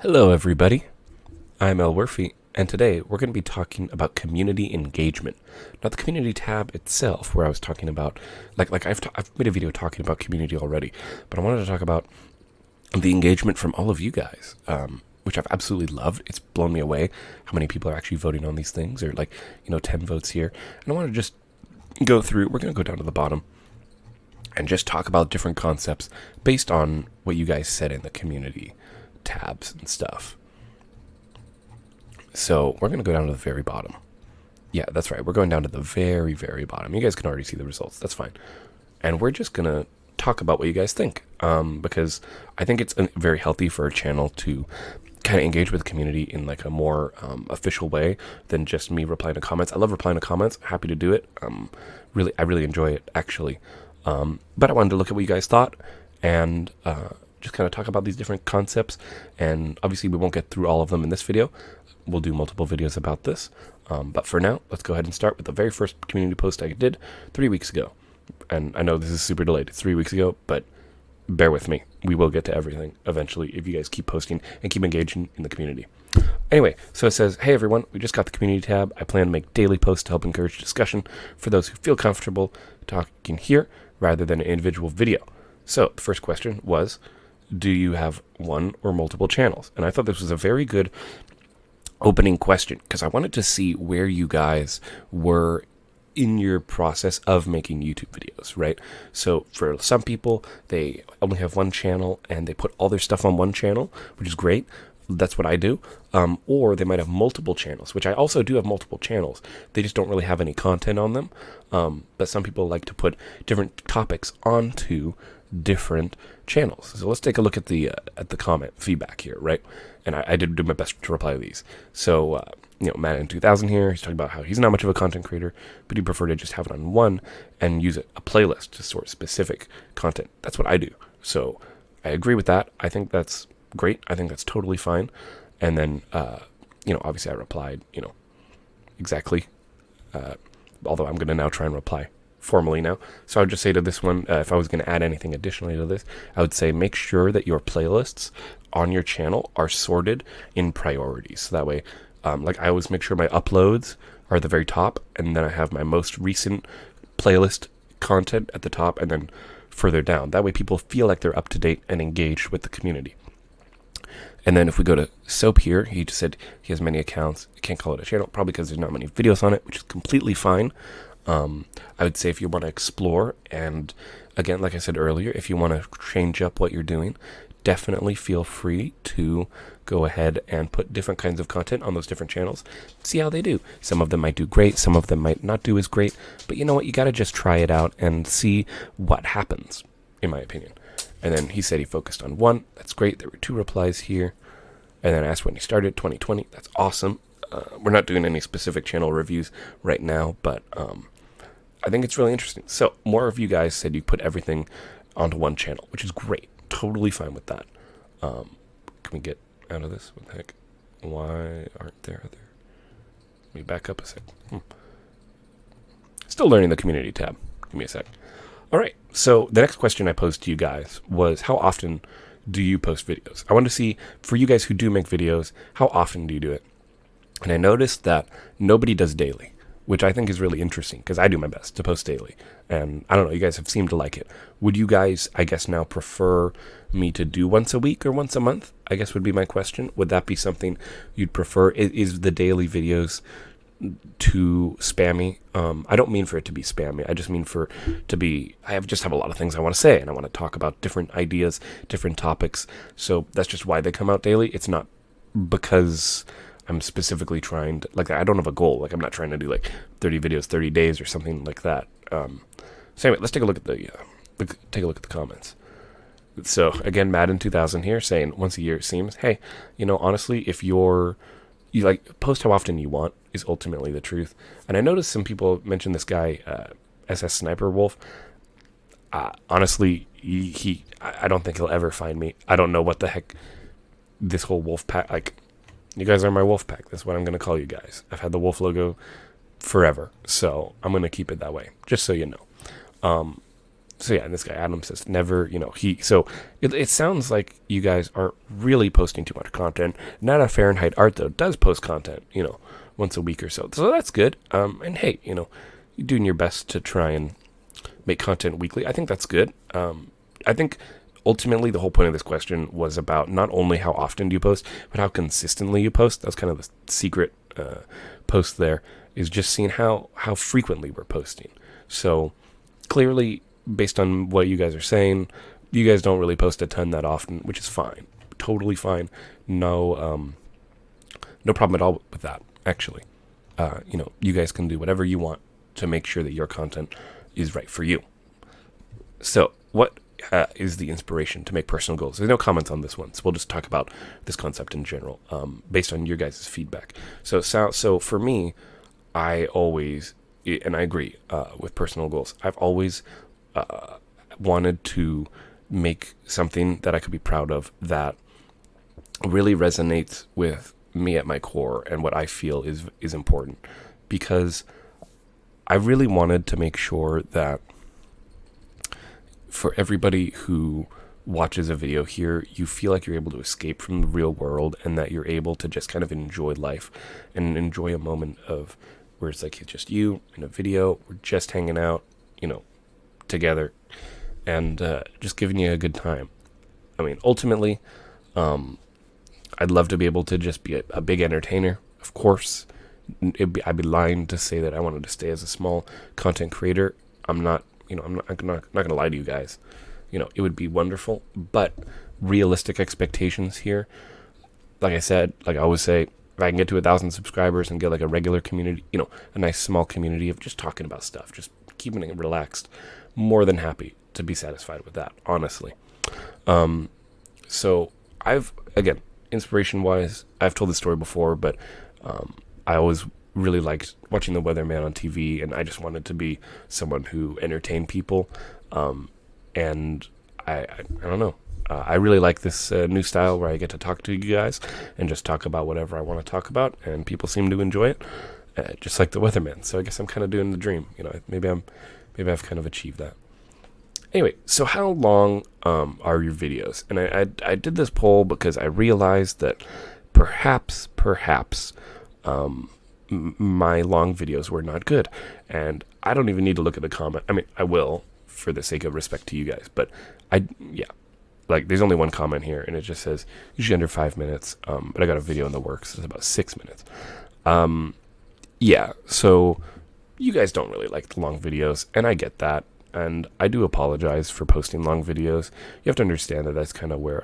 Hello everybody, I'm Elwirfy, and today we're going to be talking about community engagement. Not the community tab itself, where I was talking about, I've made a video talking about community already, but I wanted to talk about the engagement from all of you guys, which I've absolutely loved. It's blown me away how many people are actually voting on these things, or 10 votes here. And I want to just go through, we're going to go down to the bottom and just talk about different concepts based on what you guys said in the community tabs and stuff. So we're going to go down to the very bottom. Yeah, that's right. We're going down to the very, very bottom. You guys can already see the results. That's fine. And we're just going to talk about what you guys think, because I think it's very healthy for a channel to kind of engage with the community in like a more official way than just me replying to comments. I love replying to comments. Happy to do it. I really enjoy it, actually. But I wanted to look at what you guys thought and just kind of talk about these different concepts. And obviously we won't get through all of them in this video. We'll do multiple videos about this. But for now, let's go ahead and start with the very first community post I did 3 weeks ago. And I know this is super delayed. It's 3 weeks ago, but bear with me. We will get to everything eventually if you guys keep posting and keep engaging in the community. Anyway, so it says, hey everyone, we just got the community tab. I plan to make daily posts to help encourage discussion for those who feel comfortable talking here rather than an individual video. So the first question was, do you have one or multiple channels? And I thought this was a very good opening question because I wanted to see where you guys were in your process of making YouTube videos, right? So for some people, they only have one channel and they put all their stuff on one channel, which is great. That's what I do. Or they might have multiple channels, which I also do have multiple channels. They just don't really have any content on them. But some people like to put different topics onto different channels. So let's take a look at the comment feedback here, right? And I did do my best to reply to these. So, Matt in 2000 here, he's talking about how he's not much of a content creator, but he'd prefer to just have it on one and use a playlist to sort specific content. That's what I do. So I agree with that. I think that's great. I think that's totally fine. And then, obviously I replied, exactly. Although I'm going to now try and reply formally now. So I would just say to this one, if I was going to add anything additionally to this, I would say make sure that your playlists on your channel are sorted in priorities. So that way, I always make sure my uploads are at the very top, and then I have my most recent playlist content at the top, and then further down. That way people feel like they're up to date and engaged with the community. And then if we go to Soap here, he just said he has many accounts. I can't call it a channel, probably because there's not many videos on it, which is completely fine. I would say if you want to explore, and again, like I said earlier, if you want to change up what you're doing, definitely feel free to go ahead and put different kinds of content on those different channels. See how they do. Some of them might do great, some of them might not do as great, but you know what? You got to just try it out and see what happens, in my opinion. And then he said he focused on one. That's great. There were 2 replies here. And then asked when he started, 2020. That's awesome. We're not doing any specific channel reviews right now, but I think it's really interesting. So more of you guys said you put everything onto one channel, which is great. Totally fine with that. Can we get out of this? What the heck? Why aren't there other? Let me back up a sec. Still learning the community tab. Give me a sec. All right. So the next question I posed to you guys was, how often do you post videos? I want to see, for you guys who do make videos, how often do you do it? And I noticed that nobody does daily, which I think is really interesting because I do my best to post daily. And I don't know, you guys have seemed to like it. Would you guys, I guess, now prefer me to do once a week or once a month? I guess would be my question. Would that be something you'd prefer? Is the daily videos too spammy? I don't mean for it to be spammy. I just mean for to be, just have a lot of things I want to say, and I want to talk about different ideas, different topics. So that's just why they come out daily. It's not because I'm specifically trying to, I don't have a goal. I'm not trying to do 30 videos, 30 days or something like that. So anyway, let's take a look at the comments. So again, Madden 2000 here saying once a year it seems. Hey, honestly, if you post how often you want is ultimately the truth. And I noticed some people mention this guy, SS Sniper Wolf. Honestly, I don't think he'll ever find me. I don't know what the heck this whole wolf pack, you guys are my wolf pack. That's what I'm going to call you guys. I've had the wolf logo forever, so I'm going to keep it that way, just so you know. So yeah, and this guy Adam says never, so it sounds like you guys aren't really posting too much content. Not a Fahrenheit Art though does post content, once a week or so. So that's good. And hey, you're doing your best to try and make content weekly. I think that's good. I think ultimately the whole point of this question was about not only how often do you post, but how consistently you post. That's kind of the secret post there, is just seeing how frequently we're posting. So clearly, based on what you guys are saying, you guys don't really post a ton that often, which is fine. Totally fine. No problem at all with that, actually. You guys can do whatever you want to make sure that your content is right for you. So what is the inspiration to make personal goals? There's no comments on this one, so we'll just talk about this concept in general, based on your guys' feedback. So for me, I always, and I agree with personal goals, I've always wanted to make something that I could be proud of that really resonates with me at my core and what I feel is important, because I really wanted to make sure that for everybody who watches a video here, you feel like you're able to escape from the real world, and that you're able to just kind of enjoy life and enjoy a moment of where it's like it's just you in a video, we're just hanging out, together, and just giving you a good time. I mean, ultimately, I'd love to be able to just be a big entertainer, of course. I'd be lying to say that I wanted to stay as a small content creator. I'm not going to lie to you guys. It would be wonderful, but realistic expectations here. Like I said, like I always say, if I can get to 1,000 subscribers and get like a regular community, a nice small community of just talking about stuff, just keeping it relaxed, more than happy to be satisfied with that, honestly. So again, inspiration-wise, I've told this story before, but I always really liked watching The Weatherman on TV, and I just wanted to be someone who entertained people. And I don't know. I really like this new style where I get to talk to you guys and just talk about whatever I want to talk about, and people seem to enjoy it, just like The Weatherman. So I guess I'm kind of doing the dream. Maybe I've kind of achieved that. Anyway, so how long are your videos? And I did this poll because I realized that perhaps my long videos were not good, and I don't even need to look at the comment. I mean, I will for the sake of respect to you guys, but there's only one comment here, and it just says usually under 5 minutes. But I got a video in the works. It's about 6 minutes. So you guys don't really like the long videos, and I get that. And I do apologize for posting long videos. You have to understand that that's kind of where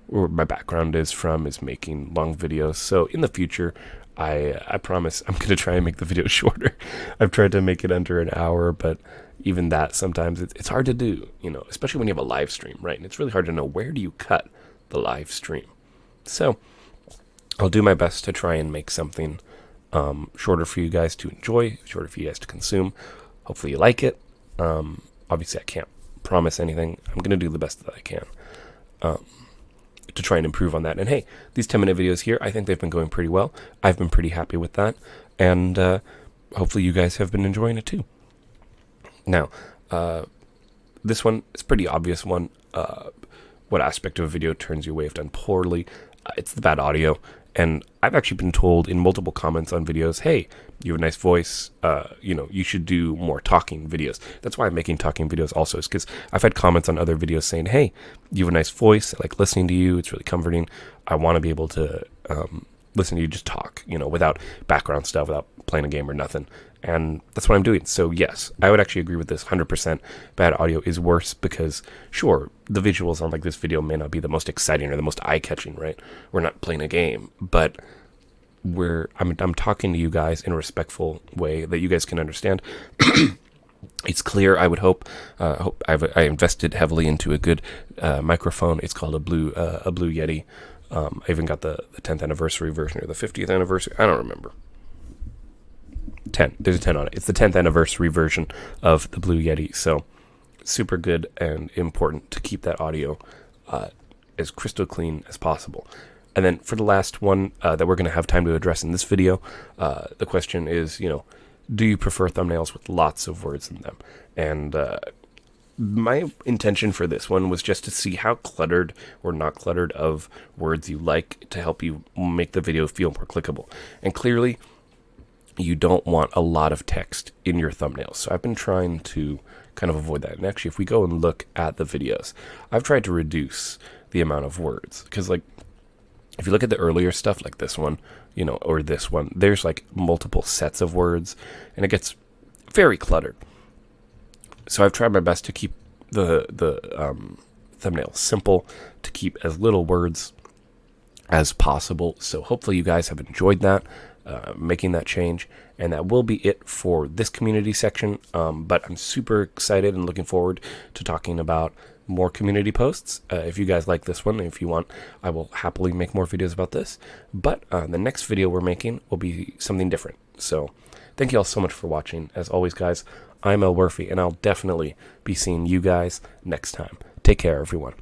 where my background is making long videos. So in the future, I promise I'm going to try and make the video shorter. I've tried to make it under an hour, but even that, sometimes it's hard to do, especially when you have a live stream, right? And it's really hard to know, where do you cut the live stream? So I'll do my best to try and make something shorter for you guys to enjoy, shorter for you guys to consume. Hopefully you like it. Obviously I can't promise anything. I'm going to do the best that I can to try and improve on that. And hey, these 10-minute videos here, I think they've been going pretty well. I've been pretty happy with that. And hopefully you guys have been enjoying it too. Now, this one, it's a pretty obvious one. What aspect of a video turns you away if done poorly? It's the bad audio. And I've actually been told in multiple comments on videos, hey, you have a nice voice, you should do more talking videos. That's why I'm making talking videos also, is because I've had comments on other videos saying, hey, you have a nice voice, I like listening to you, it's really comforting. I want to be able to listen to you just talk, without background stuff, without playing a game or nothing. And that's what I'm doing. So yes, I would actually agree with this 100%. Bad audio is worse because, sure, the visuals on like this video may not be the most exciting or the most eye-catching, right? We're not playing a game, but I'm talking to you guys in a respectful way that you guys can understand. It's clear, I would hope. I invested heavily into a good microphone. It's called a Blue Yeti. I even got the 10th anniversary version or the 50th anniversary. I don't remember. 10. There's a 10 on it. It's the 10th anniversary version of the Blue Yeti. So super good and important to keep that audio as crystal clean as possible. And then for the last one that we're going to have time to address in this video, the question is, do you prefer thumbnails with lots of words in them? And my intention for this one was just to see how cluttered or not cluttered of words you like to help you make the video feel more clickable. And clearly, you don't want a lot of text in your thumbnails. So I've been trying to kind of avoid that. And actually, if we go and look at the videos, I've tried to reduce the amount of words. Because, like, if you look at the earlier stuff, like this one, you know, or this one, there's like multiple sets of words, and it gets very cluttered. So I've tried my best to keep the thumbnail simple, to keep as little words as possible. So hopefully you guys have enjoyed that, making that change, and that will be it for this community section. But I'm super excited and looking forward to talking about more community posts. If you guys like this one, if you want, I will happily make more videos about this. But the next video we're making will be something different. So thank you all so much for watching. As always, guys, I'm Elwirfy, and I'll definitely be seeing you guys next time. Take care, everyone.